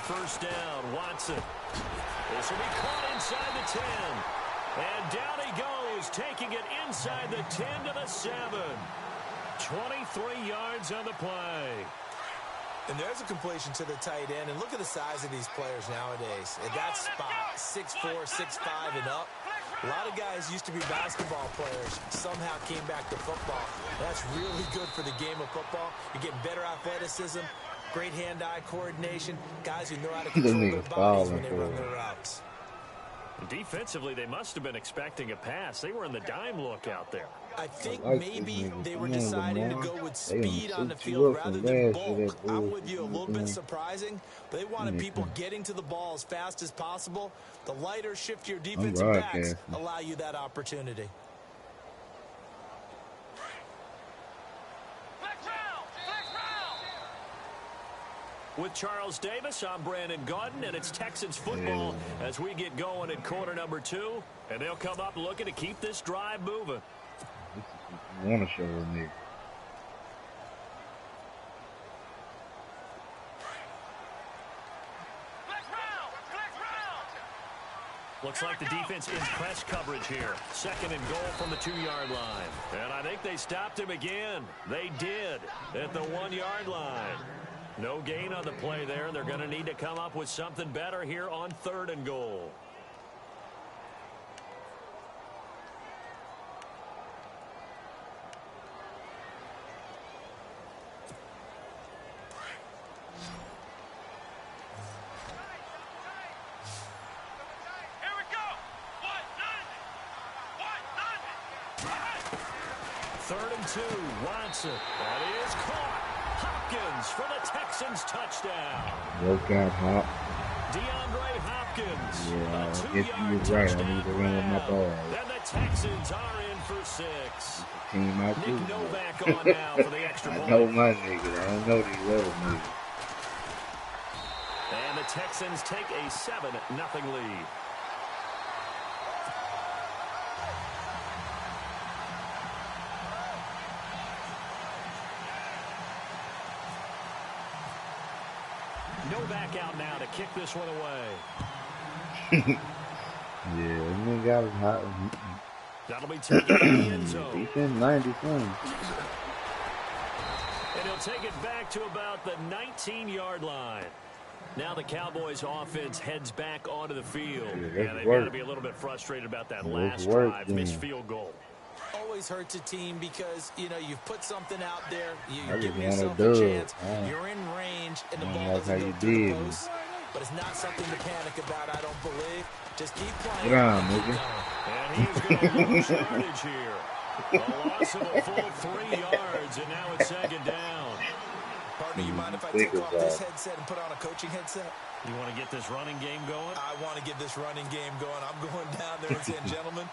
on first down. Watson. This will be caught inside the 10. And down he goes, taking it inside the 10 to the 7. 23 yards on the play. And there's a completion to the tight end. And look at the size of these players nowadays. At that spot, 6'4", 6'5", and up. A lot of guys used to be basketball players, somehow came back to football. That's really good for the game of football. You're getting better athleticism, great hand-eye coordination, guys who know how to control their bodies when they run their routes. Defensively, they must have been expecting a pass. They were in the dime look out there. I think maybe they were deciding to go with speed on the field rather than bulk. I'm with you, a little bit surprising. They wanted people getting to the ball as fast as possible. The lighter, shiftier defensive backs allow you that opportunity. With Charles Davis, I'm Brandon Gaudin, and it's Texans football as we get going in quarter number 2. And they'll come up looking to keep this drive moving. I want to show me. Looks like the defense is press coverage here. 2nd and goal from the 2-yard line. And I think they stopped him again. They did at the 1-yard line. No gain on the play there. They're going to need to come up with something better here on 3rd and goal. Watson. That is caught. Hopkins for the Texans touchdown. Work out, Hop. DeAndre Hopkins. Yeah, I guess you was right. I need to run with my ball. And the Texans are in for 6. Team out Nick Novak on now for the extra point. I know my niggas. I don't know these other niggas. And the Texans take a 7-0 lead. Novak out now to kick this one away. Yeah, he got it hot. That'll be taken in the end zone. Defense 90 points. And he'll take it back to about the 19-yard line. Now the Cowboys offense heads back onto the field. Yeah, they've got to be a little bit frustrated about that last drive, missed field goal. Always hurts a team because, you know, you've put something out there, you're giving yourself a chance, you're in range, and the ball doesn't go through the post. But it's not something to panic about, I don't believe. Just keep playing. And he's going to lose yardage here. A loss of a full 3 yards, and now it's 2nd down. Partner, you mind if I take off this headset and put on a coaching headset? You want to get this running game going? I want to get this running game going. I'm going down there and saying, gentlemen,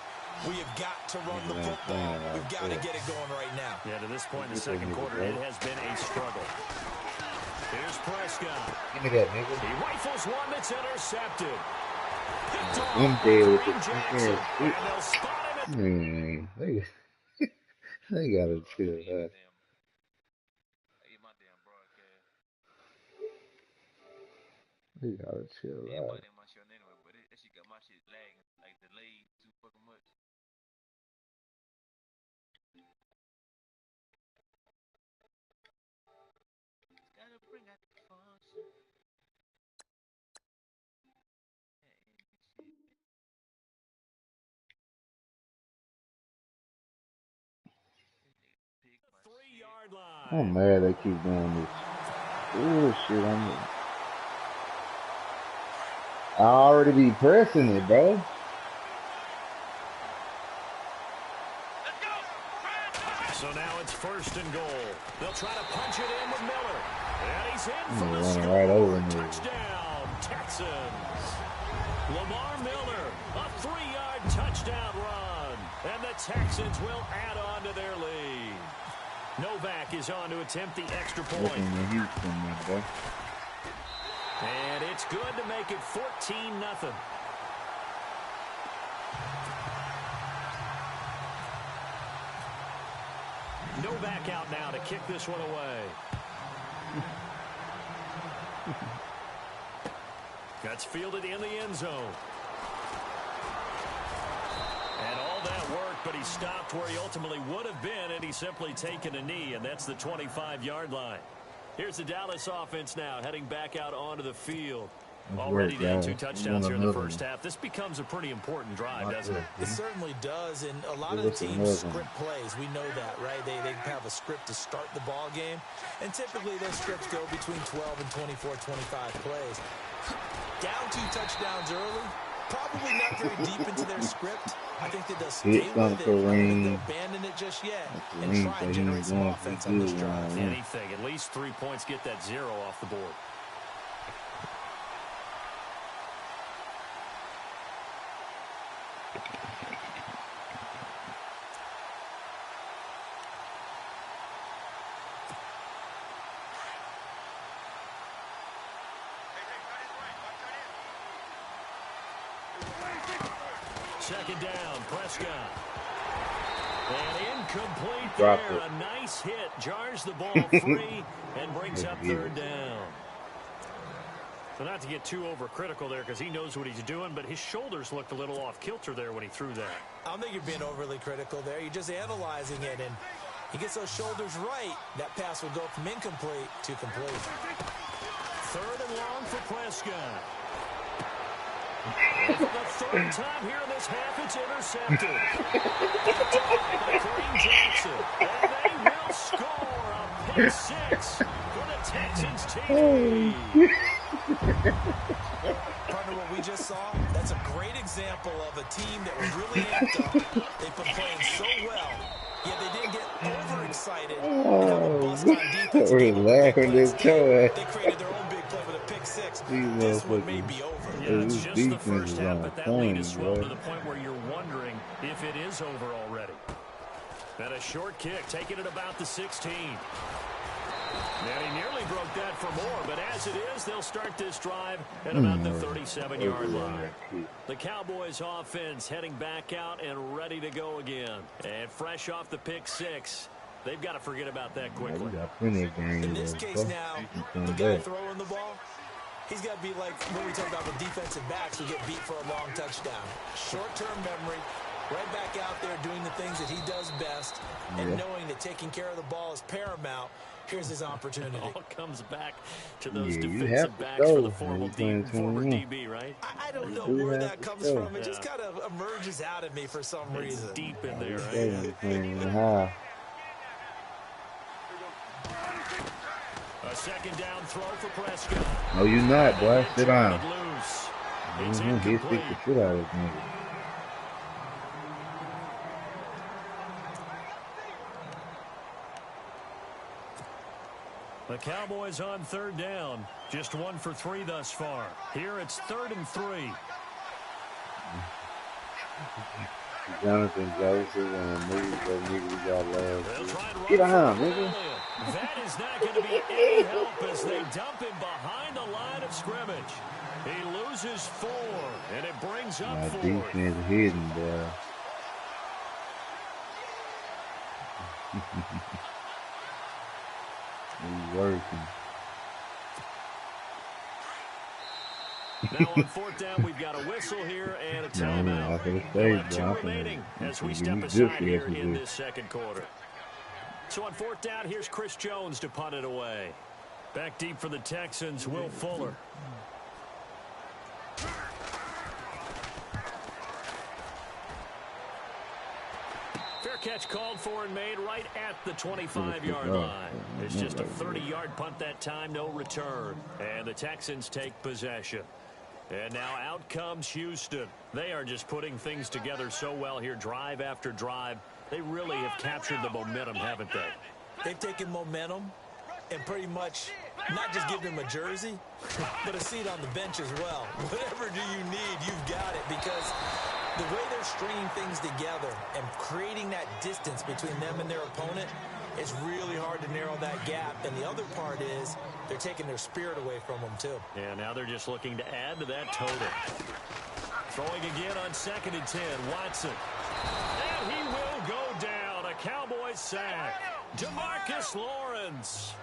we have got to run the football. We've got to get it going right now. Yeah, to this point in the 2nd quarter, it has been a struggle. Here's Prescott. Give me that, nigga. He rifles one that's intercepted. I'm dead with Jackson, and they'll spot him. They gotta chill that. They gotta chill out. I'm mad they keep doing this. Oh shit, I already be pressing it, bro. So now it's 1st and goal. They'll try to punch it in with Miller. And he's in for the score. Right over touchdown, Texans. Lamar Miller, a 3-yard touchdown run. And the Texans will add on to their lead. Novak is on to attempt the extra point. And it's good to make it 14-0. Novak out now to kick this one away. That's fielded in the end zone. And all that work, but he stopped where he ultimately would have been, and he's simply taken a knee, and that's the 25-yard line. Here's the Dallas offense now, heading back out onto the field. Already down 2 touchdowns here in the first half. This becomes a pretty important drive, doesn't it? It certainly does, and a lot of the teams script plays. We know that, right? They have a script to start the ball game, and typically those scripts go between 12 and 24, 25 plays. Down 2 touchdowns early, probably not very deep into their script. I think that they'll stay with it. I don't think they'll abandon it just yet and try and generate some offense on this drive. Anything, at least 3 points, get that 0 off the board. Second down, Prescott. And incomplete there. A nice hit. Jars the ball free and brings up third down. So not to get too overcritical there because he knows what he's doing, but his shoulders looked a little off kilter there when he threw that. I don't think you're being overly critical there. You're just analyzing it, and he gets those shoulders right. That pass will go from incomplete to complete. Third and long for Prescott. And for the third time here in this half, it's intercepted. By Kareem Jackson. And they will score a pick 6 for the Texans team. Partner, what we just saw, that's a great example of a team that was really amped up. They've been playing so well, yet they didn't get overexcited and have a bust on defense. They created their own big play with a pick 6. This one may be over. Yeah, it's just the first half, but that lead has swelled to the point where you're wondering if it is over already. And a short kick, taking it about the 16. And he nearly broke that for more, but as it is, they'll start this drive at about the 37-yard line. The Cowboys offense heading back out and ready to go again. And fresh off the pick 6, they've got to forget about that quickly. In this case now, the guy throwing the ball, he's got to be like when we talk about the defensive backs who get beat for a long touchdown. Short-term memory, right back out there doing the things that he does best, and knowing that taking care of the ball is paramount. Here's his opportunity. It all comes back to those defensive backs for the former DB, right? I don't know where that comes from. It just kind of emerges out of me for some reason. It's deep in there, right? A second down throw for Prescott. No, you're not, boy. Sit down. It's He kicked the shit out of this nigga. The Cowboys on third down. Just 1 for 3 thus far. Here it's 3rd and 3. Jonathan Joseph and we got last. Get behind, nigga. That is not going to be any help as they dump him behind the line of scrimmage. He loses 4, and it brings up 4. Defense hidden, boy. He's working. Now on 4th down, we've got a whistle here and a timeout. We'll have 2 remaining as we step aside here in this second quarter. So on 4th down, here's Chris Jones to punt it away. Back deep for the Texans, Will Fuller. Fair catch called for and made right at the 25-yard line. It's just a 30-yard punt that time, no return. And the Texans take possession. And now out comes Houston. They are just putting things together so well here, drive after drive. They really have captured the momentum, haven't they? They've taken momentum and pretty much not just given him a jersey, but a seat on the bench as well. Whatever do you need, you've got it, because the way they're stringing things together and creating that distance between them and their opponent, it's really hard to narrow that gap. And the other part is they're taking their spirit away from them, too. Yeah, now they're just looking to add to that total. Throwing again on 2nd and 10, Watson. And he will go down. A Cowboys sack. DeMarcus Lawrence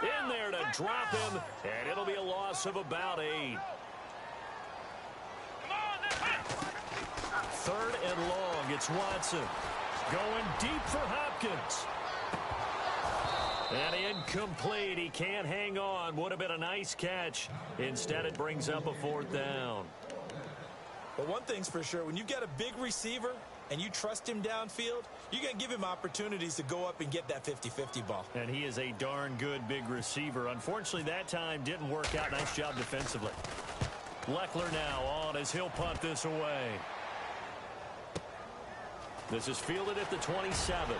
in there to drop him, and it'll be a loss of about 8. 3rd and long. It's Watson going deep for Hopkins. And incomplete. He can't hang on. Would have been a nice catch. Instead, it brings up a 4th down. But one thing's for sure, when you get a big receiver and you trust him downfield, you're going to give him opportunities to go up and get that 50-50 ball. And he is a darn good big receiver. Unfortunately, that time didn't work out. Nice job defensively. Leckler now on as he'll punt this away. This is fielded at the 27.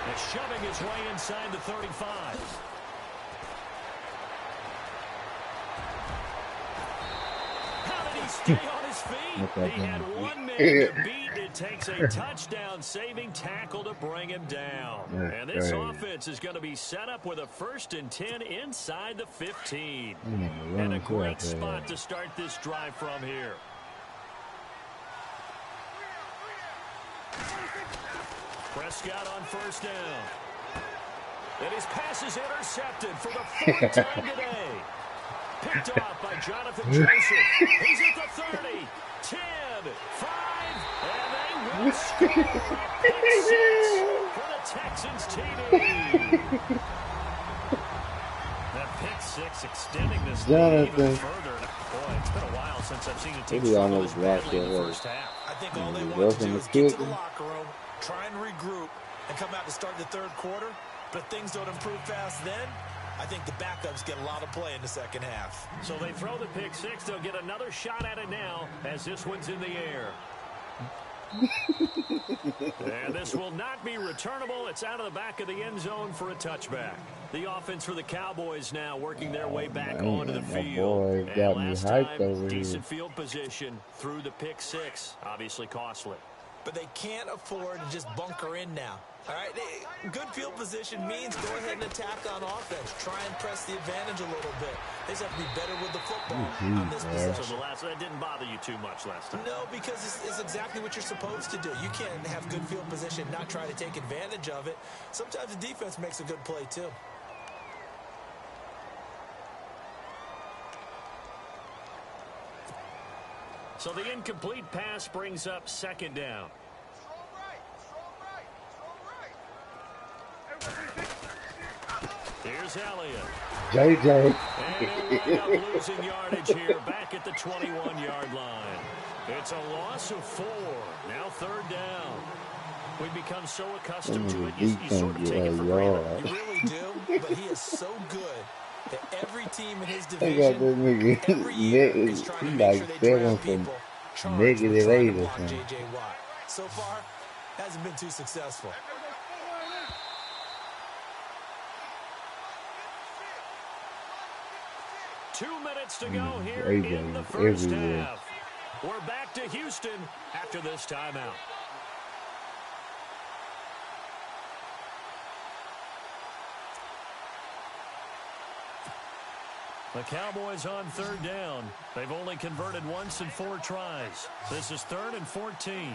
And shoving his way inside the 35. How did he stay on his feet? He had one man to beat. It takes a touchdown-saving tackle to bring him down. And this offense is going to be set up with a 1st and 10 inside the 15. And a great spot to start this drive from here. Prescott on 1st down. And his pass is intercepted for the 4th time today. Picked off by Jonathan Joseph. He's at the 30, 10, 5, and they will score. Pick 6 for the Texans TD. That pick 6 extending this lead even further. Boy, it's been a while since I've seen a team struggle this badly in the first half. I think all they want to do is get to the locker room, try and regroup, and come out to start the 3rd quarter. But if things don't improve fast then, I think the backups get a lot of play in the 2nd half. So they throw the pick 6. They'll get another shot at it now as this one's in the air. And this will not be returnable. It's out of the back of the end zone for a touchback. The offense for the Cowboys now working their way back onto the field. And last time, decent field position through the pick 6. Obviously costly. But they can't afford to just bunker in now. All right, good field position means go ahead and attack on offense. Try and press the advantage a little bit. They just have to be better with the football on this possession. So that didn't bother you too much last time? No, because it's exactly what you're supposed to do. You can't have good field position and not try to take advantage of it. Sometimes the defense makes a good play, too. So the incomplete pass brings up 2nd down. Here's Elliott. JJ. And they'll wind up losing yardage here back at the 21-yard line. It's a loss of 4. Now 3rd down. We've become so accustomed to it, you sort of take it for granted. You really do, but he is so good that every team in his division, every year is trying to make sure they draft people charged with trying to block J.J. Watt. So far, hasn't been too successful. Two minutes to go here in the first half. We're back to Houston after this timeout. The Cowboys on 3rd down. They've only converted once in 4 tries. This is 3rd and 14.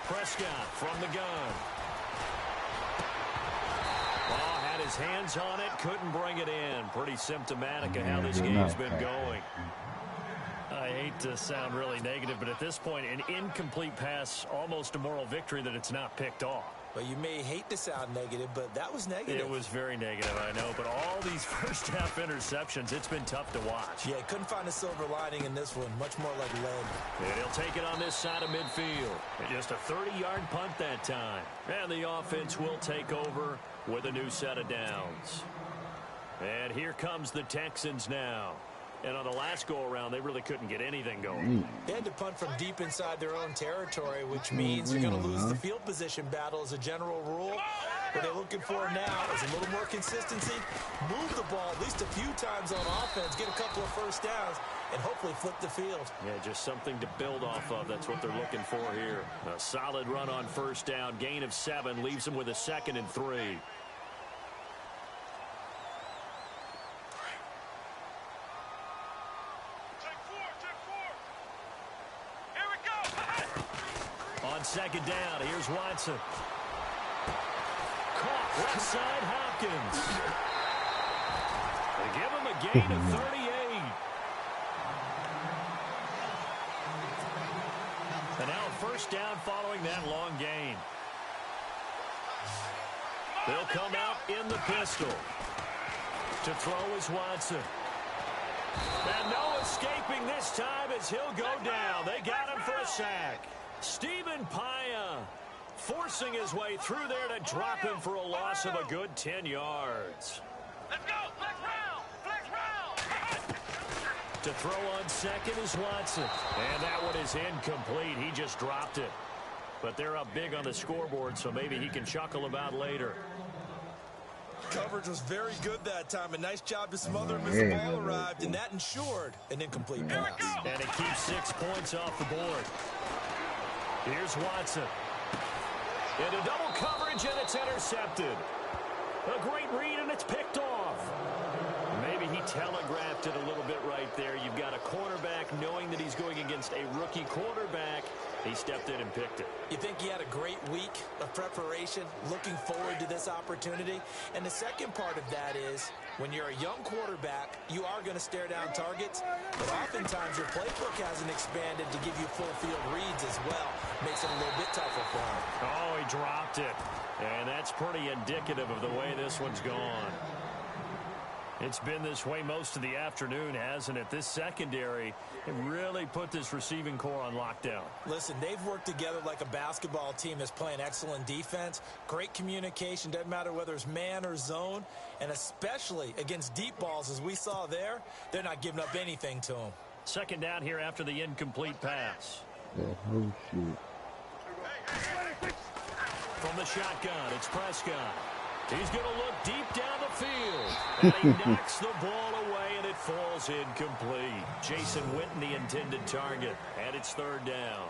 Prescott from the gun. Oh, had his hands on it, couldn't bring it in. Pretty symptomatic of how this game's been going. I hate to sound really negative, but at this point, an incomplete pass, almost a moral victory that it's not picked off. Well, you may hate to sound negative, but that was negative. It was very negative, I know. But all these first-half interceptions, it's been tough to watch. Yeah, couldn't find a silver lining in this one. Much more like lead. And he'll take it on this side of midfield. And just a 30-yard punt that time. And the offense will take over with a new set of downs. And here comes the Texans now. And on the last go-around, they really couldn't get anything going. They had to punt from deep inside their own territory, which means you're going to lose the field position battle as a general rule. What they're looking for now is a little more consistency, move the ball at least a few times on offense, get a couple of first downs, and hopefully flip the field. Yeah, just something to build off of. That's what they're looking for here. A solid run on first down, gain of 7, leaves them with a 2nd and 3. On 2nd down, here's Watson. Caught left side, Hopkins. They give him a gain of 38. And now first down following that long gain. They'll come out in the pistol. To throw is Watson. And no escaping this time as he'll go down. They got him for a sack. Stephen Paya forcing his way through there to drop him for a loss of a good 10 yards. Let's go. Flex round. Flex round. To throw on second is Watson. And that one is incomplete. He just dropped it. But they're up big on the scoreboard, so maybe he can chuckle about later. Coverage was very good that time. A nice job to smother him as the ball arrived, and that ensured an incomplete pass. And it keeps 6 points off the board. Here's Watson. Into double coverage, and it's intercepted. A great read, and it's picked off. Maybe he telegraphed it a little bit right there. You've got a quarterback knowing that he's going against a rookie quarterback. He stepped in and picked it. You think he had a great week of preparation, looking forward to this opportunity? And the second part of that is, when you're a young quarterback, you are going to stare down targets, but oftentimes your playbook hasn't expanded to give you full field reads as well. Makes it a little bit tougher for him. Oh, he dropped it. And that's pretty indicative of the way this one's gone. It's been this way most of the afternoon, hasn't it? This secondary really put this receiving core on lockdown. Listen, they've worked together like a basketball team that's playing excellent defense. Great communication. Doesn't matter whether it's man or zone. And especially against deep balls, as we saw there, they're not giving up anything to them. Second down here after the incomplete pass. Oh, shoot. From the shotgun, it's Prescott. He's going to look deep down the field. And he knocks the ball away, and it falls incomplete. Jason Witten, the intended target. And it's third down.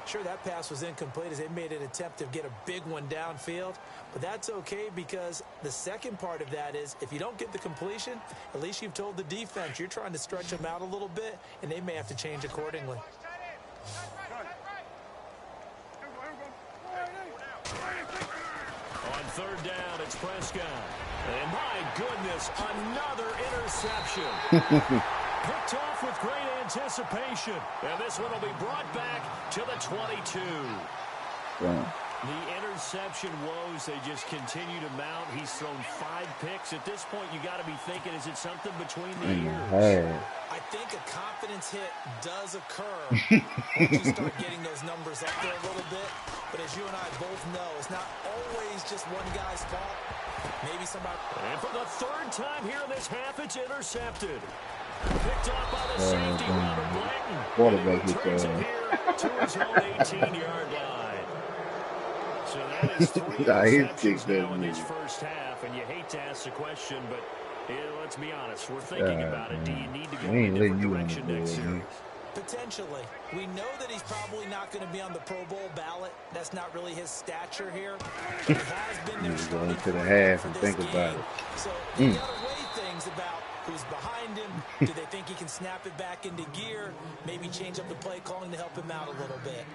Sure, that pass was incomplete as they made an attempt to get a big one downfield. But that's okay because the second part of that is if you don't get the completion, at least you've told the defense you're trying to stretch them out a little bit, and they may have to change accordingly. On third down, it's Prescott. And my goodness, another interception. Picked off with great anticipation. And this one will be brought back to the 22. Yeah. The interception woes, they just continue to mount. He's thrown 5 picks. At this point, you got to be thinking, is it something between the ears? I think a confidence hit does occur once you start getting those numbers up there a little bit. But as you and I both know, it's not always just one guy's fault. Maybe somebody... And for the third time here in this half, it's intercepted. Picked off by the safety, Robert Blanton. Quarterback He turns it here to his own 18-yard line. So that is 3 interceptions now in this first half. And you hate to ask the question, but let's be honest. We're thinking about it. Do you need to go in a different direction next series? Potentially. We know that he's probably not going to be on the Pro Bowl ballot. That's not really his stature here. But he has been there starting to the half and think about it. So you got to weigh things about who's behind him. Do they think he can snap it back into gear? Maybe change up the play calling to help him out a little bit.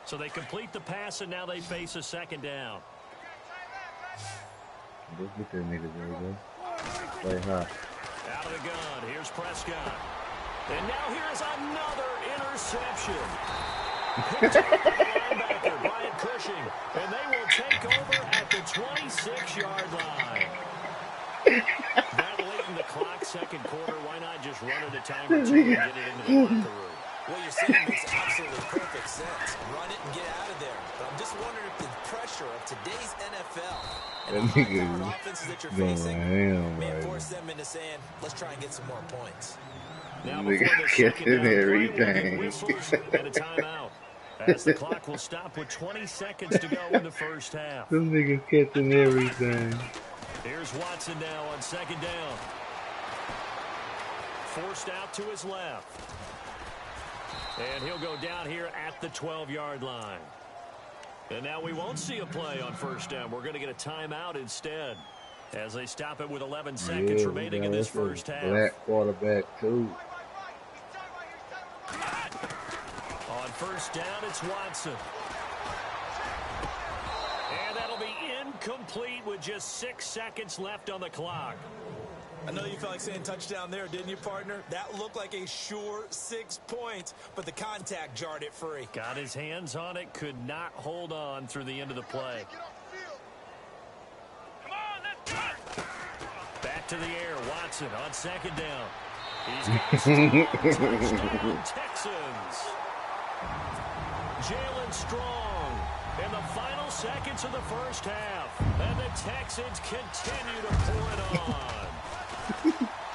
So they complete the pass, and now they face a second down. Let's get that nigga there, play high. Out of the gun, here's Prescott. And now here's another interception. Picked up by the linebacker, Brian Cushing. And they will take over at the 26-yard line. That late in the clock, second quarter, why not just run it a time or two and get it into the locker room? What you're saying makes absolutely perfect sense. Run it and get out of there. But I'm just wondering if the pressure of today's NFL and the high-powered offenses that you're facing may force them into saying, let's try and get some more points. Now before the second down, everything. Whistles and a timeout. As the clock will stop with 20 seconds to go in the first half. Them niggas catching everything. Here's Watson now on second down. Forced out to his left. And he'll go down here at the 12-yard line. And now we won't see a play on first down. We're going to get a timeout instead as they stop it with 11 seconds remaining in this first half. Black quarterback, too. On first down, it's Watson. And that'll to be incomplete with just 6 seconds left on the clock. I know you felt like saying touchdown there, didn't you, partner? That looked like a sure 6 points, but the contact jarred it free. Got his hands on it, could not hold on through the end of the play. Back to the air, Watson on second down. He's got a touchdown, Texans. Jalen Strong in the final seconds of the first half. And the Texans continue to pour it on.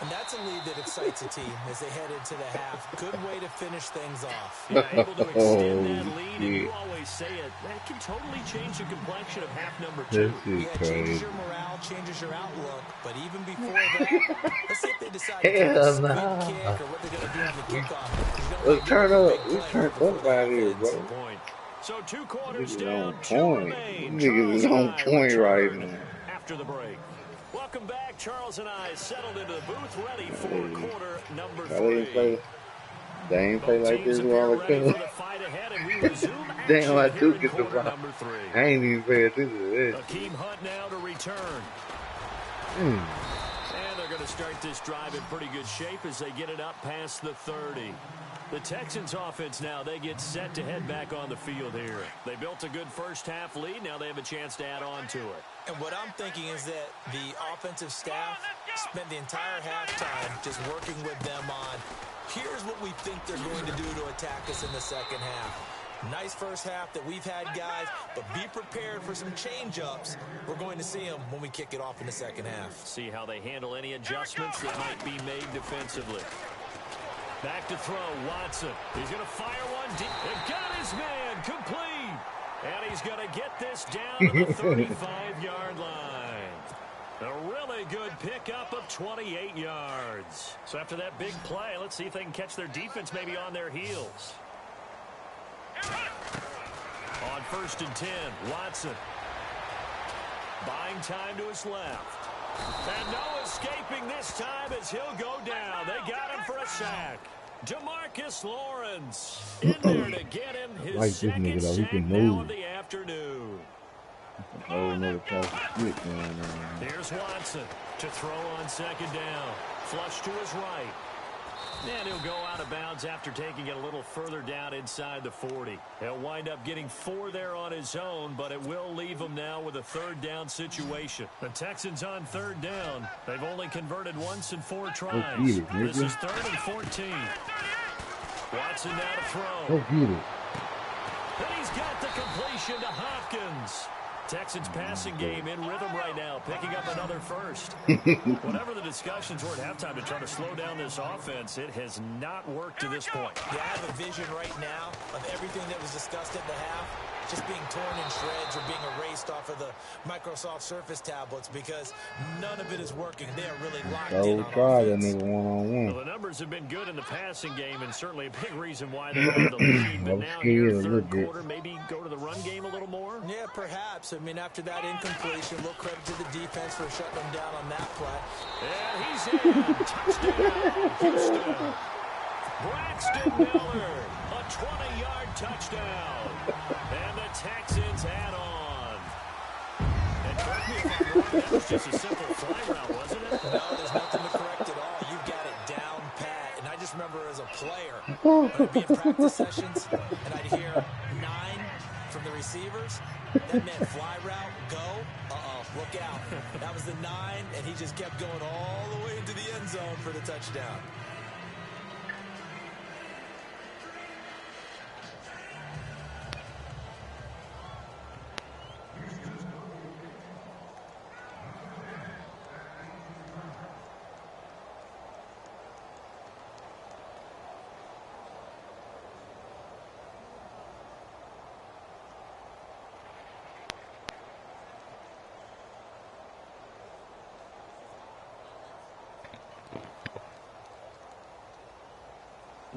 And that's a lead that excites a team as they head into the half. Good way to finish things off. Yeah, able to extend that lead, and you always say it, that can totally change the complexion of half number 2. Yeah, it changes your morale, changes your outlook. But even before that, let's see if they decide to kick a spin kick or what they're going to do on the kickoff. Let's turn up. We turned up out here, bro. So 2 quarters down, 2 remain. Niggas is on point right now. After the break. Welcome back. Charles and I settled into the booth ready for quarter number 3. They ain't play like this while ago. Damn, I do get the ball. I ain't even pay attention to this. Akeem Hunt now to return. And they're going to start this drive in pretty good shape as they get it up past the 30. The Texans offense now, they get set to head back on the field here. They built a good first half lead. Now they have a chance to add on to it. And what I'm thinking is that the offensive staff spent the entire halftime just working with them on, here's what we think they're going to do to attack us in the second half. Nice first half that we've had, guys, but be prepared for some change-ups. We're going to see them when we kick it off in the second half. See how they handle any adjustments that might be made defensively. Back to throw, Watson. He's going to fire one deep. And got his man complete. And he's going to get this down to the 35-yard line. A really good pickup of 28 yards. So after that big play, let's see if they can catch their defense maybe on their heels. On 1st and 10, Watson. Buying time to his left. And no escaping this time as he'll go down. They got him for a sack. DeMarcus Lawrence in there to get him his like second sack now of the afternoon. Here's Watson to throw on second down. Flush to his right. And he'll go out of bounds after taking it a little further down inside the 40. He'll wind up getting 4 there on his own, but it will leave him now with a 3rd down situation. The Texans on 3rd down. They've only converted once in 4 tries. This is 3rd and 14. Watson now to throw. And he's got the completion to Hopkins. Texans passing game in rhythm right now, picking up another first. Whatever the discussions were at halftime to try to slow down this offense, it has not worked to this point. Yeah, I have a vision right now of everything that was discussed at the half just being torn in shreds or being erased off of the Microsoft Surface tablets because none of it is working. They are really locked in on offense. Well, the numbers have been good in the passing game and certainly a big reason why they have the lead. But now here, 3rd quarter, maybe go to the run game a little more? Yeah, perhaps. I mean, after that incompletion, a little credit to the defense for shutting them down on that play. And he's in. Touchdown, Houston. Braxton Miller, a 20-yard touchdown. And the Texans add on. And correct me if I'm wrong, that was just a simple fly route, wasn't it? No, there's nothing to correct at all. You got it down pat. And I just remember as a player, when I'd be in practice sessions, and I'd hear 9 from the receivers. That meant fly route, go, look out. That was the 9, and he just kept going all the way into the end zone for the touchdown.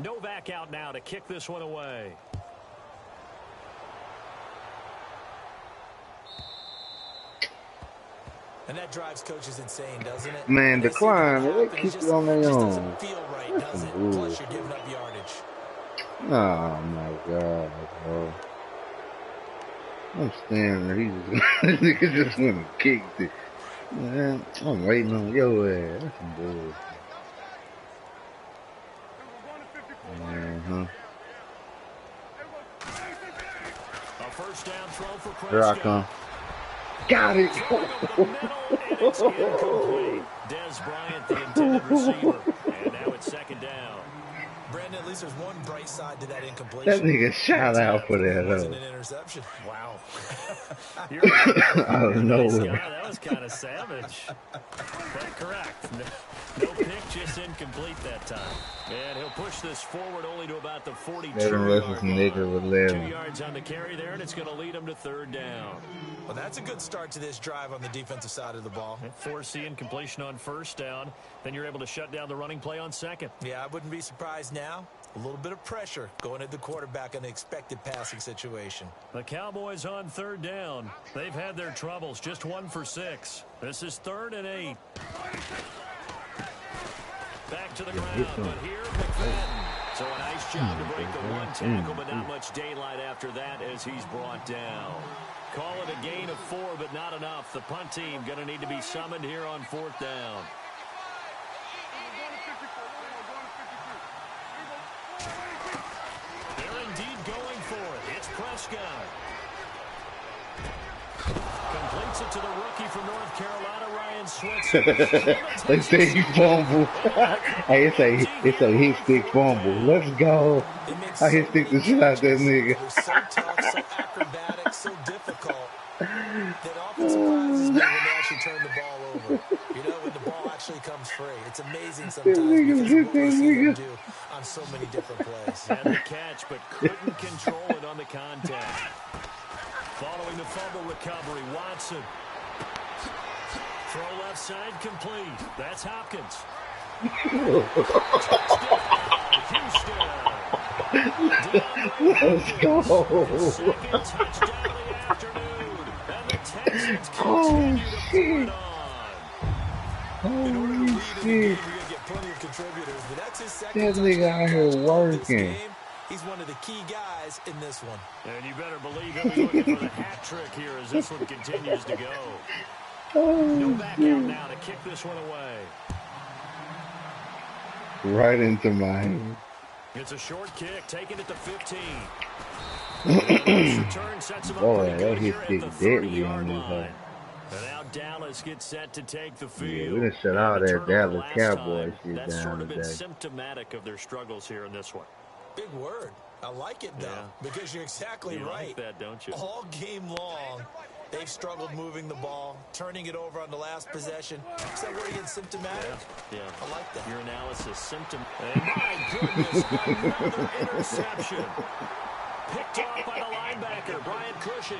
Novak out now to kick this one away. And that drives coaches insane, doesn't it? Man, decline. They keep it on their own. It just doesn't feel right, does it? Plus, you're giving up yardage. Oh, my God, bro. I'm standing there. He just, this nigga just went and kicked it. Man, I'm waiting on your ass. That's some bullshit. Uh-huh. A first down throw for Here I Prescott. come. Got it. And it's incomplete. Des Bryant, the intended receiver. And now it's second down. Brandon, at least there's one bright side to that incompletion. That nigga shout out for that, It wasn't though. an interception. Wow. Out of nowhere. That was kind of savage. But correct. No pick, just incomplete that time. And he'll push this forward only to about the 42-yard line. 2 yards on the carry there, and it's going to lead him to third down. Well, that's a good start to this drive on the defensive side of the ball. Force the incompletion on first down. Then you're able to shut down the running play on second. Yeah, I wouldn't be surprised now. A little bit of pressure going at the quarterback in an expected passing situation. The Cowboys on third down. They've had their troubles, just 1 for 6. This is 3rd and 8. Back to the ground, but here, McFadden. So a nice job to break the one tackle, but not much daylight after that as he's brought down. Call it a gain of 4, but not enough. The punt team going to need to be summoned here on 4th down. They're indeed going for it. It's Prescott. Completes it to the rookie from North Carolina, Ryan Switzer. They say he fumbled. Hey, it's a hit stick fumble. Let's go. I hit stick the shit out that nigga. They're so tough, so acrobatic, so difficult. That often surprises me when they actually turn the ball over. You know, when the ball actually comes free. It's amazing sometimes because of what we see them do on so many different plays. Had the catch, but couldn't control it on the contact. Following the fumble recovery, Watson. Throw left side complete. That's Hopkins. Let's go. Second touchdown of the afternoon. And the Texans Oh, continue to put shit. it on. Holy shit. You're going to get plenty of contributors, but that's his second That nigga out here touchdown of this working. game. He's one of the key guys in this one. And you better believe he'll be looking for the hat trick here as this one continues to go. No Oh, back out shit. now to kick this one away. Right into my hand. It's a short kick, taking it to 15. Return sets him up Boy, pretty that good hit here stick at the deadly 30-yard on this line. one. And now Dallas gets set to take the Yeah, field. we done shut all And the that turnover Dallas last Cowboys time, shit that's down sort of been today. symptomatic of their struggles here in this one. Big word. I like it, though, because you're exactly You right. like that, don't you? All game long, they've struggled moving the ball, turning it over on the last possession. Is that where it's symptomatic? Yeah. I like that. Your analysis, symptom. And my goodness, another interception. Picked off by the linebacker, Brian Cushing.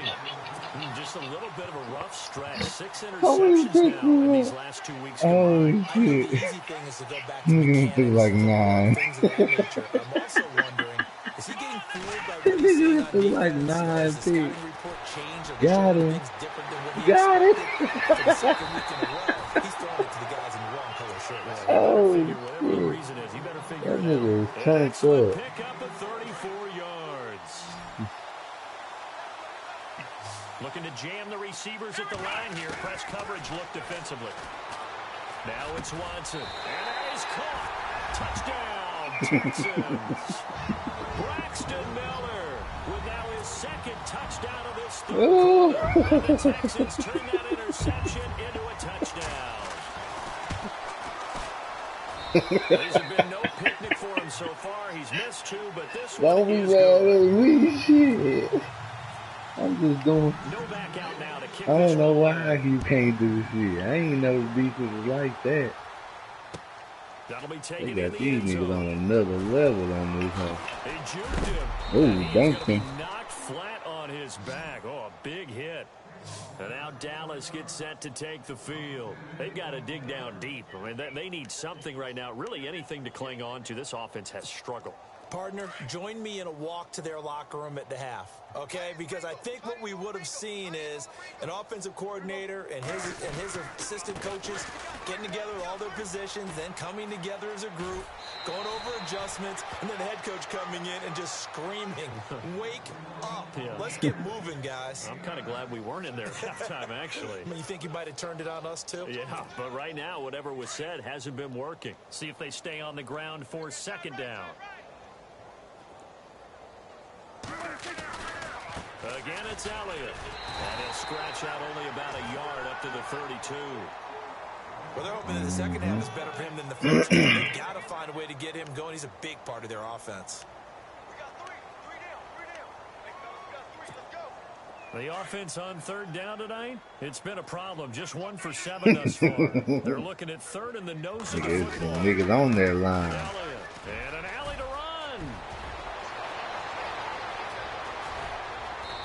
Just a little bit of a rough stretch. 6 interceptions now in these last 2 weeks. Oh, I think shit. the easy thing is to go back to Nigga threw like mechanics, 9. things of that nature. I'm also wondering, is he getting fooled by what he's Nigga seeing on threw like defense? 9 Has the scouting picks. report changed? Or Got showing him. things different than what he Got it. expected? For the second week in a row, he's throwing it to the guys in the wrong color shirts. Oh, Whatever the shit. reason is, he better figure That it nigga out. was turned Excellent up. pick up at 34 yards. Looking to jam the receivers at the line here. Press coverage look defensively. Now it's Watson. And that is caught. Touchdown, Texans. Braxton Miller with now his second touchdown of this third Oh. quarter. And the Texans turn that interception into a touchdown. These have been no picnic for him so far. He's missed 2, but this one Don't be is mad good. at me, shit. I'm just doing. No back out now to kick I this don't know one why away. you can't do shit. I ain't know the defense was like that. That'll be They taken in got the these end niggas zone. on another level on this one. They juked him. Ooh, And he's dunked gonna be him. knocked flat on his back. Oh, a big hit. And now Dallas gets set to take the field. They've got to dig down deep. I mean, they need something right now, really anything to cling on to. This offense has struggled. Partner, join me in a walk to their locker room at the half, okay? Because I think what we would have seen is an offensive coordinator and his assistant coaches getting together with all their positions, then coming together as a group, going over adjustments, and then the head coach coming in and just screaming, wake up. Yeah. Let's get moving, guys. I'm kind of glad we weren't in there at halftime, actually. I mean, you think he might have turned it on us, too? Yeah, but right now, whatever was said hasn't been working. See if they stay on the ground for second down. Again, it's Elliott. And he'll scratch out only about a yard up to the 32. Well, they're hoping that the second half is better for him than the first. They've got to find a way to get him going. He's a big part of their offense. The offense on third down tonight, it's been a problem. Just 1 for 7 thus far. They're looking at third in the nose of the football. Niggas on that line. Elliott, and an alley to run.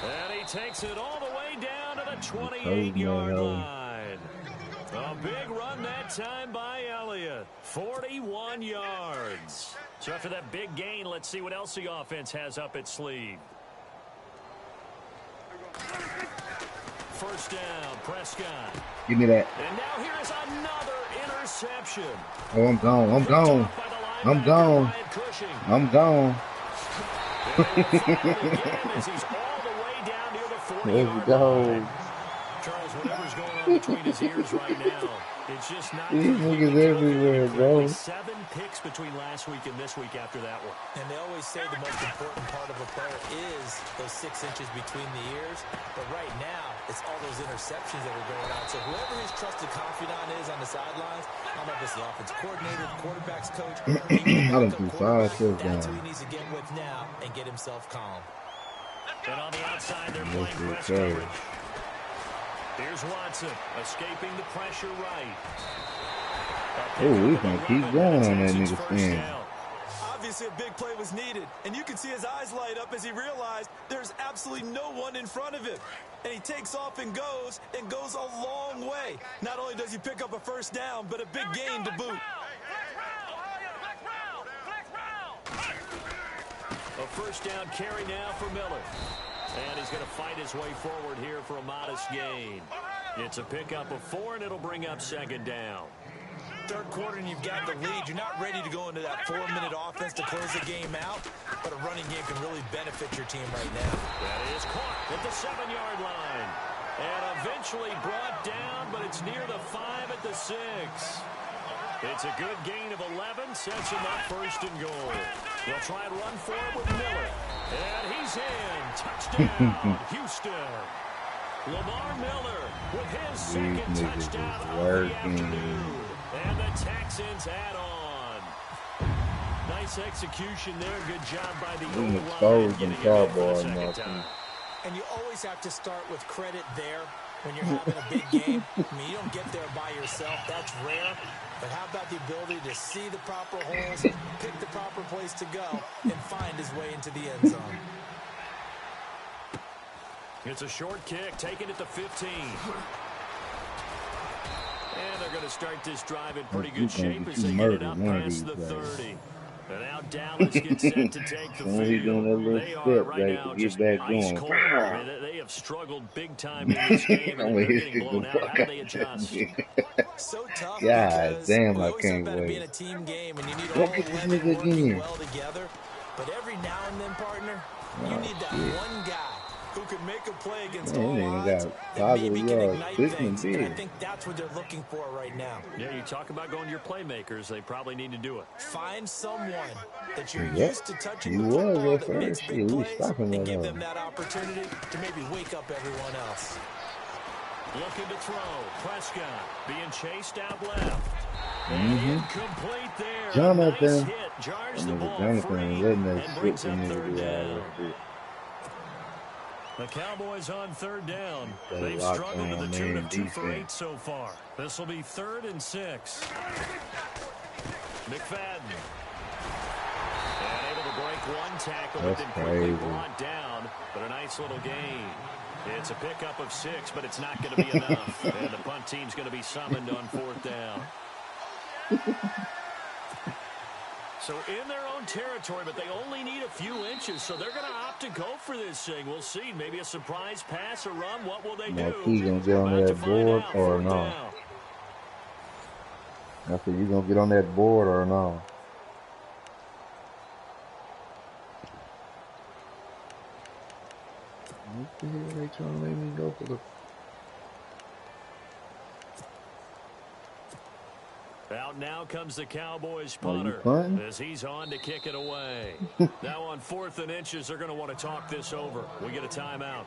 And he takes it all the way down to the 28-yard line. A big run that time by Elliott. 41 yards. So after that big gain, let's see what else the offense has up its sleeve. First down, Prescott. Give me that. And now here's another interception. Oh, I'm gone. I'm gone. I'm gone. I'm gone. Let's go. Charles, whatever's going on between his ears right now, it's just not. These niggas everywhere, bro. 7 picks between last week and this week after that one. And they always say the most important part of a player is those 6 inches between the ears. But right now, it's all those interceptions that are going on. So whoever his trusted confidant is on the sidelines, I don't know if it's the offensive coordinator, the quarterback's coach, that's who he needs to get with now and get himself calm. And on the outside, they're playing press coverage. Here's Watson, escaping the pressure right. Oh, we can keep going on that nigga stand. Obviously, a big play was needed, and you can see his eyes light up as he realized there's absolutely no one in front of him. And he takes off and goes a long way. Not only does he pick up a first down, but a big gain to boot. A first down carry now for Miller. And he's going to fight his way forward here for a modest gain. It's a pickup of 4, and it'll bring up second down. Third quarter, and you've got the lead. You're not ready to go into that 4-minute offense to close the game out, but a running game can really benefit your team right now. That is caught at the 7-yard line. And eventually brought down, but it's near the 5 at the 6. It's a good gain of 11, sets him up first and goal. They'll try and run forward with Miller. And he's in. Touchdown, Houston. Lamar Miller with his second touchdown of the afternoon. And the Texans add on. Nice execution there. Good job by the exposed them Cowboys, Martin. And you always have to start with credit there when you're having a big game. I mean, you don't get there by yourself. That's rare. But how about the ability to see the proper holes, pick the proper place to go, and find his way into the end zone? It's a short kick, taken at the 15. And they're going to start this drive in pretty good shape as they get it up past the 30. And now Dallas gets set to take the field. They are right now just ice cold. They have struggled big time in this game, and they're getting blown out. How do they adjust? So tough. God damn, I can't wait. Being a team game, and you need all 11 working well together. But every now and then, partner, you need that one guy who can make a play against all odds and maybe can ignite things. And I think that's what they're looking for right now. Yeah, you talk about going to your playmakers. They probably need to do it. Find someone that you're used to touching the football that makes big plays and give them that opportunity to maybe wake up everyone else. Looking to throw. Prescott being chased out left. Incomplete there. Jonathan. Nice hit. Jars the ball free and brings up third down. The Cowboys on third down. They've struggled to the tune of 2 for 8 so far. This will be 3rd and 6. McFadden. And able to break one tackle, but then quickly brought down. But a nice little gain. It's a pickup of 6, but it's not going to be enough. And the punt team's going to be summoned on 4th down. So in their own territory, but they only need a few inches, so they're going to opt to go for this thing. We'll see. Maybe a surprise pass or run. What will they do? Key gonna get on that board or no? I said, you gonna get on that board or no? What the hell they trying to make me go for the... Out now comes the Cowboys punter as he's on to kick it away. Now on 4th and inches, they're going to want to talk this over. We get a timeout.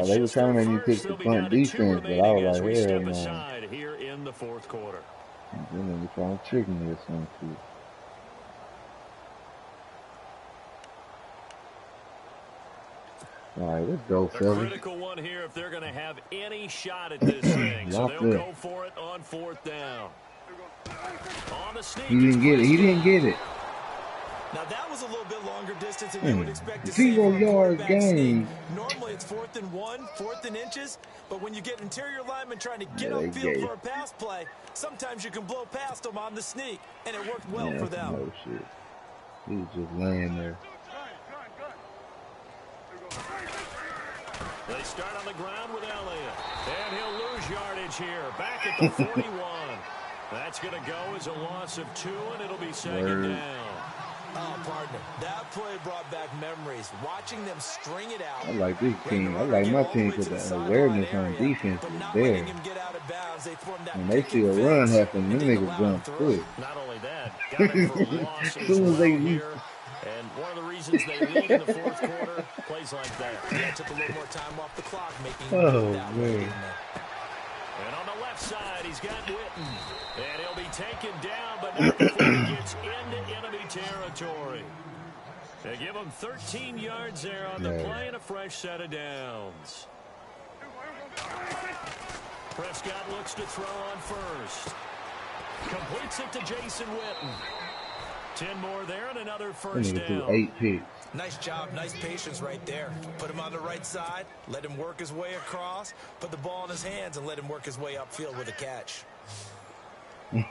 They were trying to make me pick the punt defense, but I was like, hell no. Aside here in the 4th quarter. And then they trying to trick me or something. All right, let's go, fellas. A critical one here if they're going to have any shot at this thing. So they'll go for it on 4th down. On the sneak, he didn't get it. He didn't get it. Now that was a little bit longer distance than you would expect to see. 0 yard gain. Normally it's 4th and 1, 4th and inches, but when you get interior linemen trying to get upfield for a pass play, sometimes you can blow past them on the sneak, and it worked well for them. No shit. He was just laying there. They start on the ground with Elliott, and he'll lose yardage here. Back at the 41. That's going to go as a loss of 2, and it'll be 2nd down. Oh, partner, that play brought back memories. Watching them string it out. I like this team. I like my team because the awareness on defense is there. When they see a run happen, them niggas jump quick. Not only that, got him for a loss as well here. And one of the reasons they lead in the 4th quarter, plays like that. Yeah, took a little more time off the clock making that man. And on the left side, he's got Witten. And he'll be taken down, but not before he gets into enemy territory. They give him 13 yards there on the play and a fresh set of downs. Prescott looks to throw on first. Completes it to Jason Witten. 10 more there and another first down. 8 picks. Nice job, nice patience right there. Put him on the right side, let him work his way across, put the ball in his hands, and let him work his way upfield with a catch. On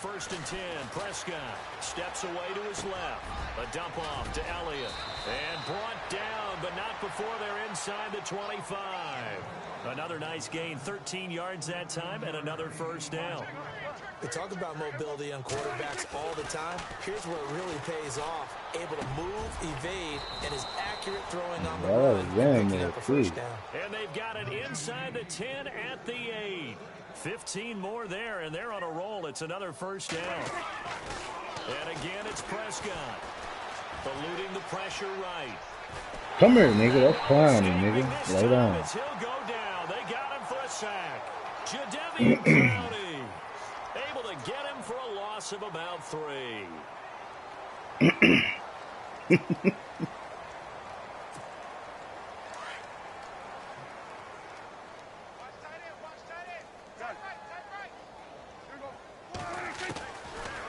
1st and 10, Prescott steps away to his left. A dump off to Elliott. And brought down, but not before they're inside the 25. Another nice gain, 13 yards that time, and another first down. We talk about mobility on quarterbacks all the time. Here's where it really pays off. Able to move, evade, and is accurate throwing on the run. Picking up a first down. And they've got it inside the 10 at the 8. 15 more there, and they're on a roll. It's another first down. And again, it's Prescott. Eluding the pressure right. Come here, nigga. That's climbing, nigga. Lay down. He'll go down. They got him for a sack. Jadeveon Clowney. Able to get him for a loss of about 3.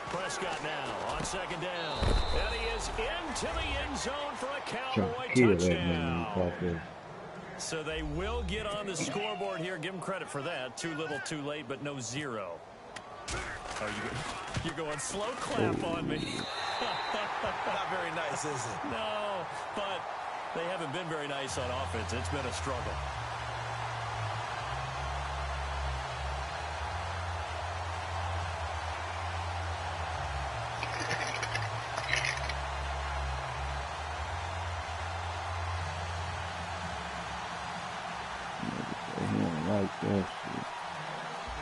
Prescott now on 2nd down. And he is into the end zone for a Cowboy touchdown. So they will get on the scoreboard here. Give them credit for that. Too little, too late, but no 0. Oh, you're going slow clap on me. Not very nice, is it? No, but they haven't been very nice on offense. It's been a struggle.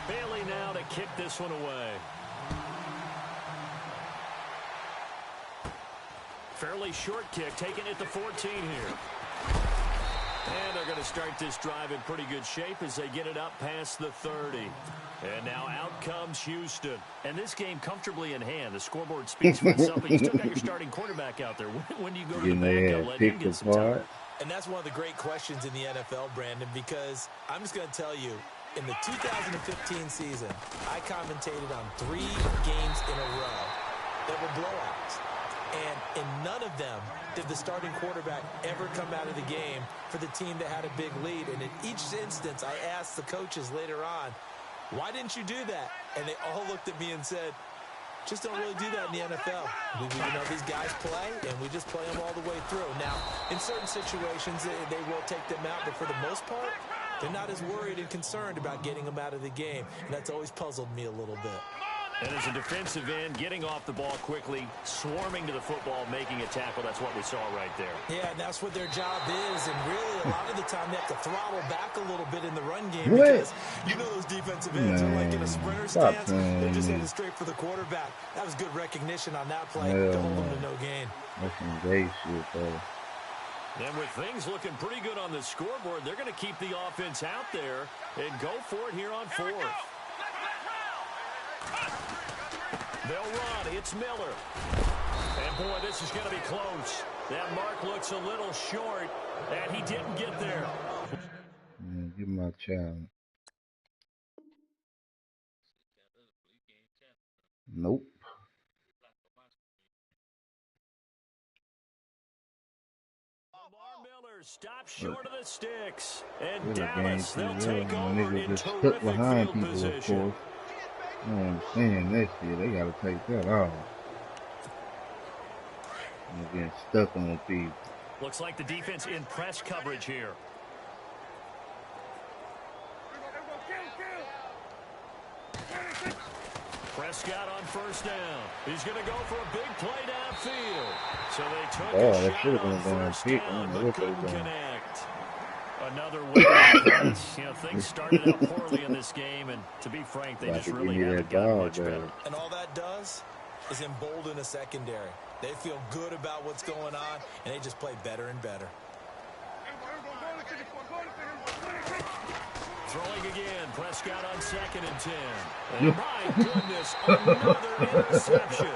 Bailey now to kick this one away. Fairly short kick, taken at the 14 here. And they're going to start this drive in pretty good shape as they get it up past the 30. And now out comes Houston. And this game comfortably in hand. The scoreboard speaks for itself, but you still got your starting quarterback out there. When do you go to the back and let him get some time? And that's one of the great questions in the NFL, Brandon, because I'm just going to tell you, in the 2015 season, I commentated on 3 games in a row that were blowouts. And in none of them did the starting quarterback ever come out of the game for the team that had a big lead. And in each instance, I asked the coaches later on, why didn't you do that? And they all looked at me and said, Just don't really do that in the NFL. We know these guys play, and we just play them all the way through. Now, in certain situations, they will take them out, but for the most part, they're not as worried and concerned about getting them out of the game, and that's always puzzled me a little bit. And as a defensive end, getting off the ball quickly, swarming to the football, making a tackle, that's what we saw right there. Yeah, and that's what their job is, and really a lot of the time they have to throttle back a little bit in the run game because you know those defensive ends are like in a sprinter stance. They're just heading straight for the quarterback. That was good recognition on that play to hold them to no gain. That's some great shit, though. And with things looking pretty good on the scoreboard, they're going to keep the offense out there and go for it here on fourth. They'll run. It's Miller. And, boy, this is going to be close. That mark looks a little short, and he didn't get there. Man, give my child. Nope. Stop short of the sticks. And Dallas, they'll take over Niggas in just stuck terrific behind field people, position. of course. Man, saying that shit, they gotta take that off. They're getting stuck on people. Looks like the defense in press coverage here. Prescott on first down. He's going to go for a big play downfield. So they took a shot on first down, but couldn't connect. Another win. Things started out poorly in this game, and to be frank, they just really haven't gotten much better. And all that does is embolden a secondary. They feel good about what's going on, and they just play better and better. Throwing again, Prescott on 2nd and 10. And my goodness, another interception.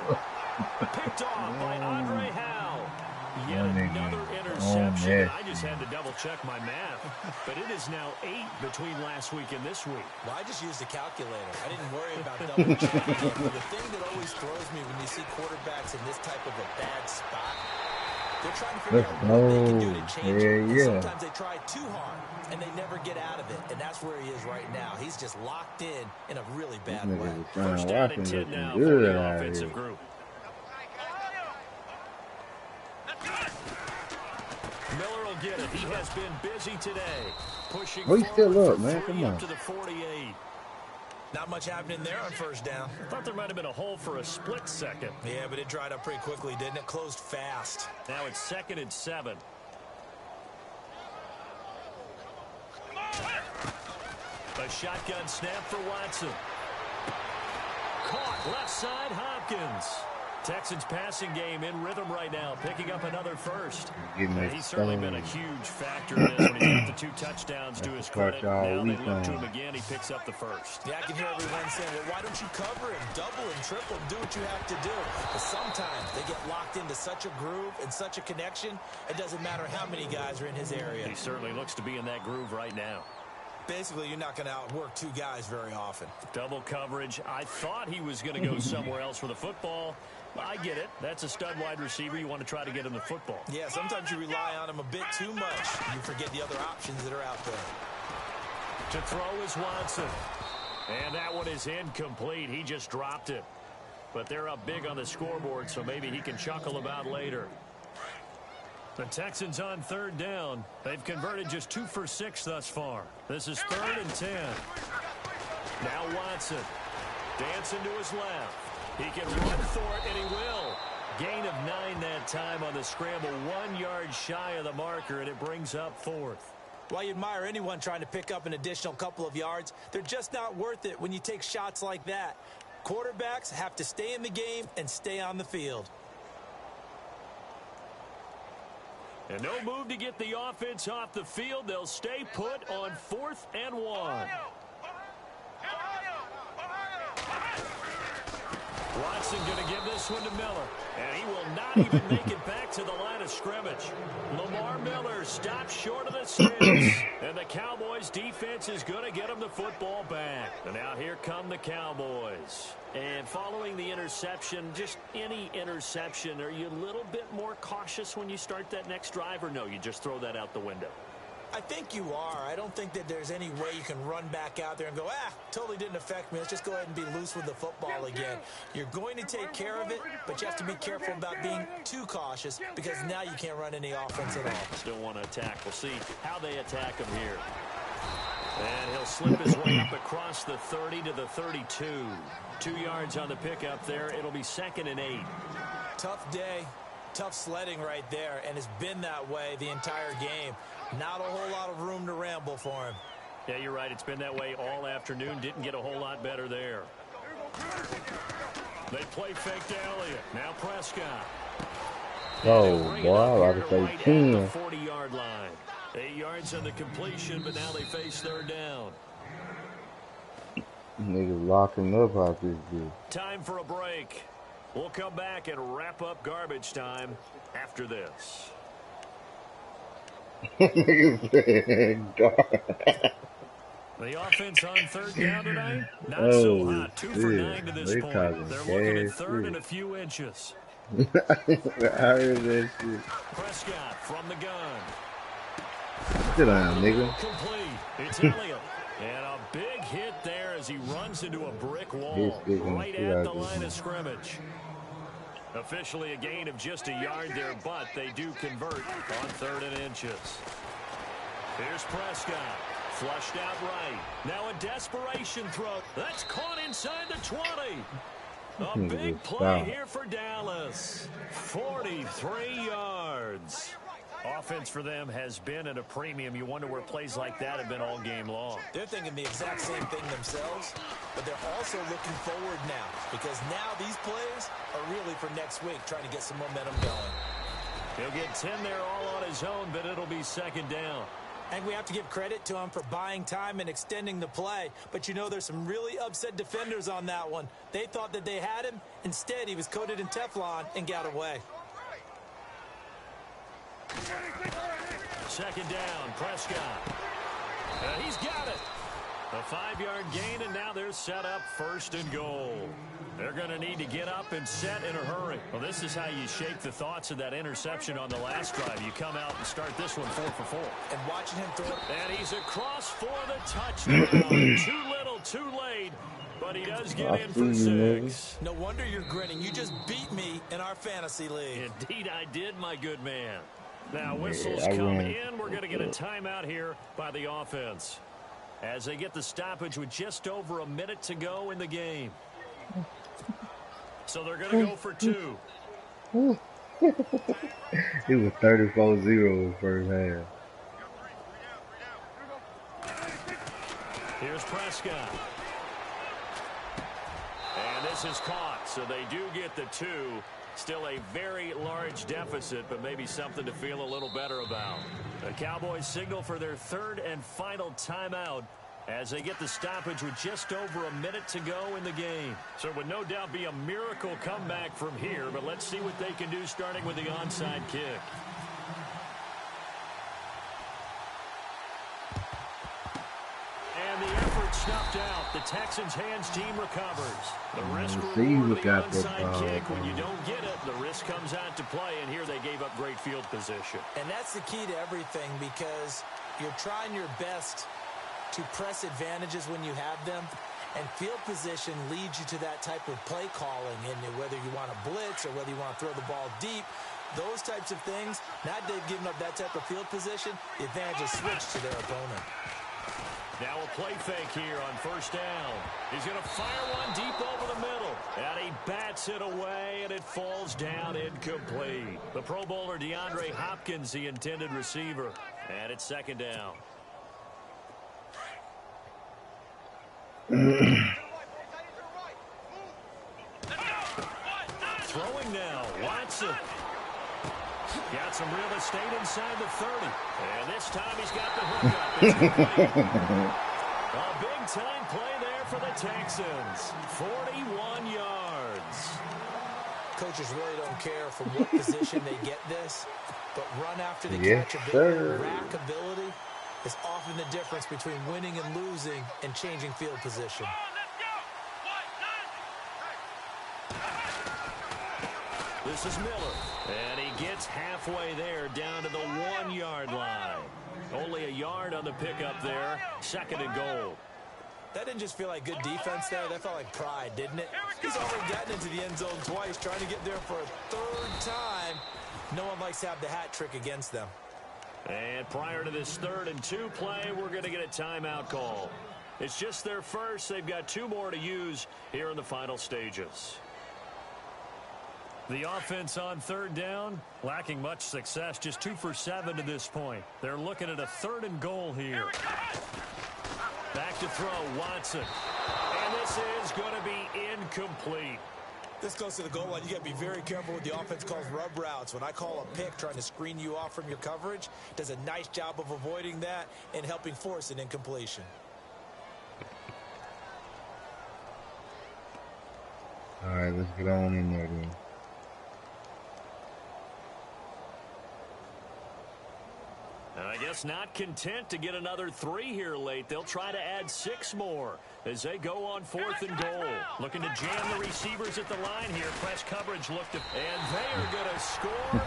Picked off by Andre Howe. Yet another interception. I just had to double-check my math. But it is now 8 between last week and this week. Well, I just used a calculator. I didn't worry about double-checking it. But the thing that always throws me when you see quarterbacks in this type of a bad spot, they're trying to figure out what they can do to change it. And sometimes they try too hard, and they never get out of it. And that's where he is right now. He's just locked in a really bad way. First down and 10 now for the offensive group. Miller will get it. He has been busy today. Pushing he's still up, man. Come on. Up to the 48. Not much happening there on first down. I thought there might have been a hole for a split second. Yeah, but it dried up pretty quickly, didn't it? Closed fast. Now it's 2nd and 7. A shotgun snap for Watson. Caught left side, Hopkins. Texans passing game in rhythm right now, picking up another first. He's certainly been a huge factor in this when he got the 2 touchdowns to his credit. Now they look to him again. He picks up the first. Yeah, I can hear everyone saying, well, why don't you cover him, double and triple and do what you have to do? But sometimes they get locked into such a groove and such a connection, it doesn't matter how many guys are in his area. He certainly looks to be in that groove right now. Basically, you're not going to outwork 2 guys very often. Double coverage. I thought he was going to go somewhere else for the football. I get it. That's a stud wide receiver. You want to try to get him the football. Yeah, sometimes you rely on him a bit too much. You forget the other options that are out there. To throw is Watson. And that one is incomplete. He just dropped it. But they're up big on the scoreboard, so maybe he can chuckle about later. The Texans on 3rd down. They've converted just 2 for 6 thus far. This is 3rd and 10. Now Watson. Dancing to his left. He can run for it, and he will. Gain of 9 that time on the scramble. 1 yard shy of the marker, and it brings up 4th. Well, you admire anyone trying to pick up an additional couple of yards. They're just not worth it when you take shots like that. Quarterbacks have to stay in the game and stay on the field. And no move to get the offense off the field. They'll stay put on 4th and 1. Watson going to give this one to Miller. And he will not even make it back to the line of scrimmage. Lamar Miller stops short of the sticks. And the Cowboys defense is going to get him the football back. And now here come the Cowboys. And following the interception, just any interception, are you a little bit more cautious when you start that next drive, or no, you just throw that out the window? I think you are. I don't think that there's any way you can run back out there and go, totally didn't affect me. Let's just go ahead and be loose with the football again. You're going to take care of it, but you have to be careful about being too cautious because now you can't run any offense at all. Still want to attack. We'll see how they attack him here. And he'll slip his way up across the 30 to the 32. 2 yards on the pickup there. It'll be 2nd and 8. Tough day. Tough sledding right there, and it's been that way the entire game. Not a whole lot of room to ramble for him. Yeah, you're right. It's been that way all afternoon. Didn't get a whole lot better there. They play fake to Elliott. Now Prescott. Oh, boy, I was about to say 10. The 40-yard line. 8 yards on the completion, but now they face 3rd down. Niggas locking up out this dude. Time for a break. We'll come back and wrap up garbage time after this. The offense on 3rd down tonight, not so hot. 2 for 9 to this point. They're looking at 3rd and a few inches. I heard that shit. Prescott from the gun. Sit down, nigga. Complete. It's Elliott. And a big hit there as he runs into a brick wall right at the line of scrimmage. Officially a gain of just a yard there, but they do convert on 3rd and inches. Here's Prescott. Flushed out right. Now a desperation throw. That's caught inside the 20. A big play here for Dallas. 43 yards. Offense for them has been at a premium. You wonder where plays like that have been all game long. They're thinking the exact same thing themselves, but they're also looking forward now because now these plays are really for next week, trying to get some momentum going. He'll get 10 there all on his own, but it'll be 2nd down. And we have to give credit to him for buying time and extending the play. But, you know, there's some really upset defenders on that one. They thought that they had him. Instead, he was coated in Teflon and got away. 2nd down, Prescott. He's got it. A 5-yard gain, and now they're set up 1st and goal. They're going to need to get up and set in a hurry. Well, this is how you shake the thoughts of that interception on the last drive. You come out and start this one 4 for 4. And watching him throw it. And he's across for the touchdown. Too little, too late. But he does get in for 6. No wonder you're grinning. You just beat me in our fantasy league. Indeed, I did, my good man. Now, whistles come in. We're going to get a timeout here by the offense as they get the stoppage with just over a minute to go in the game. So they're going to go for 2. It was 34-0 in the first half. Here's Prescott. And this is caught, so they do get the 2. Still a very large deficit, but maybe something to feel a little better about. The Cowboys signal for their 3rd and final timeout as they get the stoppage with just over a minute to go in the game. So it would no doubt be a miracle comeback from here, but let's see what they can do starting with the onside kick. And the effort snuffed out. The Texans' hands team recovers. The risk reward of the onside kick. When you don't get it, the risk comes out to play, and here they gave up great field position. And that's the key to everything because you're trying your best to press advantages when you have them, and field position leads you to that type of play calling, and whether you want to blitz or whether you want to throw the ball deep, those types of things, now they've given up that type of field position, the advantage is switched to their opponent. Now a play fake here on 1st down. He's going to fire one deep over the middle. And he bats it away, and it falls down incomplete. The Pro Bowler DeAndre Hopkins, the intended receiver. And it's 2nd down. Throwing now, Watson. Got some real estate inside the 30. And this time he's got the hook up. It's complete. A big-time play there for the Texans. 41 yards. Coaches really don't care from what position they get this, but run after the catch ability, rack ability is often the difference between winning and losing and changing field position. The This is Miller. And he gets halfway there down to the 1-yard line. Only a yard on the pickup there. 2nd and goal. That didn't just feel like good defense there. That felt like pride, didn't it? He's already gotten into the end zone twice, trying to get there for a 3rd time. No one likes to have the hat trick against them. And prior to this 3rd and 2 play, we're going to get a timeout call. It's just their first. They've got 2 more to use here in the final stages. The offense on 3rd down, lacking much success, just 2 for 7 to this point. They're looking at a 3rd and goal here. Back to throw, Watson. And this is going to be incomplete. This goes to the goal line. You got to be very careful with the offense calls rub routes. When I call a pick trying to screen you off from your coverage, does a nice job of avoiding that and helping force an incompletion. All right, let's get on in there then. And I guess not content to get another 3 here late. They'll try to add 6 more as they go on 4th and goal. Looking to jam the receivers at the line here. Press coverage looked at, and they are going to score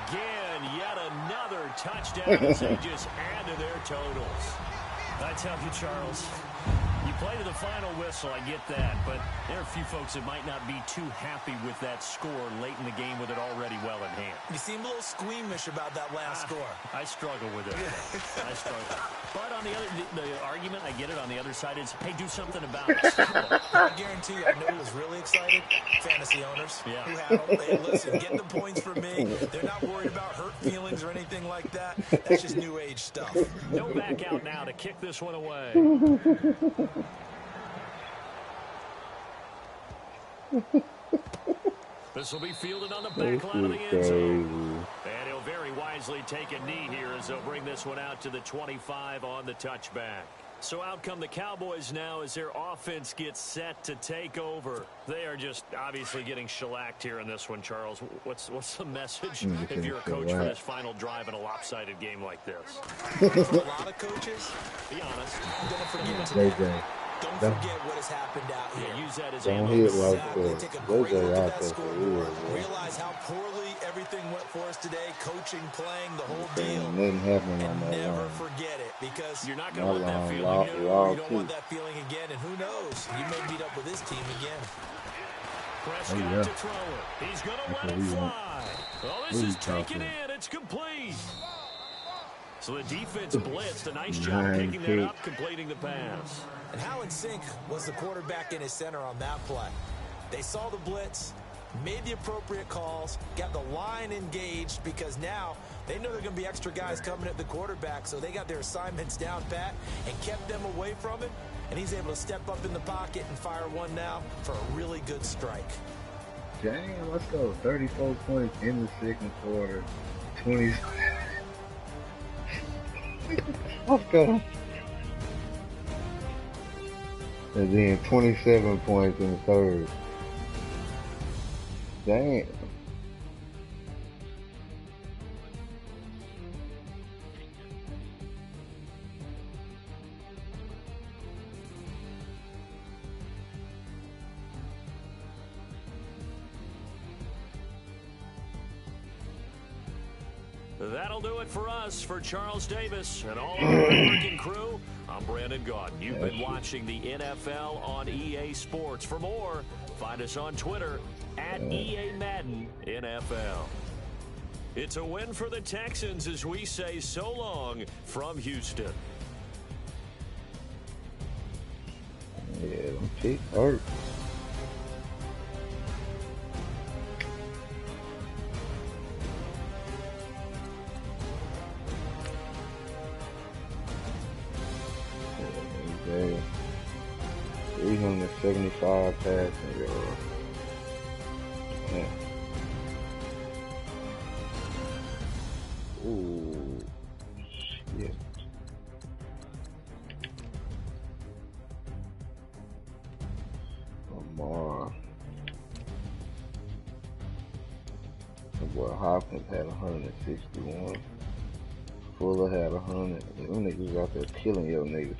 again. Yet another touchdown as they just add to their totals. I tell you, Charles, you play to the final whistle, I get that, but there are a few folks that might not be too happy with that score late in the game with it already well in hand. You seem a little squeamish about that last score. I struggle with it. I struggle. But on the argument, I get it, on the other side is, hey, do something about it. I guarantee you, I know who was really excited. Fantasy owners who had them. Hey, listen, get the points from me. They're not worried about hurt feelings or anything like that. That's just new age stuff. No back out now to kick this one away. This will be fielded on the back line of the end zone. And he'll very wisely take a knee here as they'll bring this one out to the 25 on the touchback. So out come the Cowboys now as their offense gets set to take over. They are just obviously getting shellacked here in this one, Charles. What's the message if you're a coach for this final drive in a lopsided game like this? For a lot of coaches, be honest, don't forget don't forget what has happened out here. Use that as don't ammo. hit like that. Take a great look at that for scoreboard. real, Realize how poorly everything went for us today. Coaching, playing, the whole deal. Nothing happening on And that never line. forget it, because You're not going to want that feeling. you don't want that feeling again. And who knows? You may meet up with this team again. Prescott to throw it. He's going to let it fly. Oh, this is taken in. It's complete. So the defense blitzed. A nice job picking that up, completing the pass. And how in sync was the quarterback in his center on that play? They saw the blitz, made the appropriate calls, got the line engaged, because now they know there are going to be extra guys coming at the quarterback, so they got their assignments down pat and kept them away from it, and he's able to step up in the pocket and fire one now for a really good strike. Damn, let's go. 34 points in the 2nd quarter. 20. Let's go. And then 27 points in the 3rd. Damn. That'll do it for us. For Charles Davis and all of our working crew, I'm Brandon Gaudin. You've been watching the NFL on EA Sports. For more, find us on Twitter at EA Madden NFL. It's a win for the Texans as we say so long from Houston. Yeah, them feet hurt. Okay. 375 passing yards. Yeah. Ooh, shit. Lamar. The boy Hopkins had 161. Fuller had 100. Them niggas out there killing your niggas.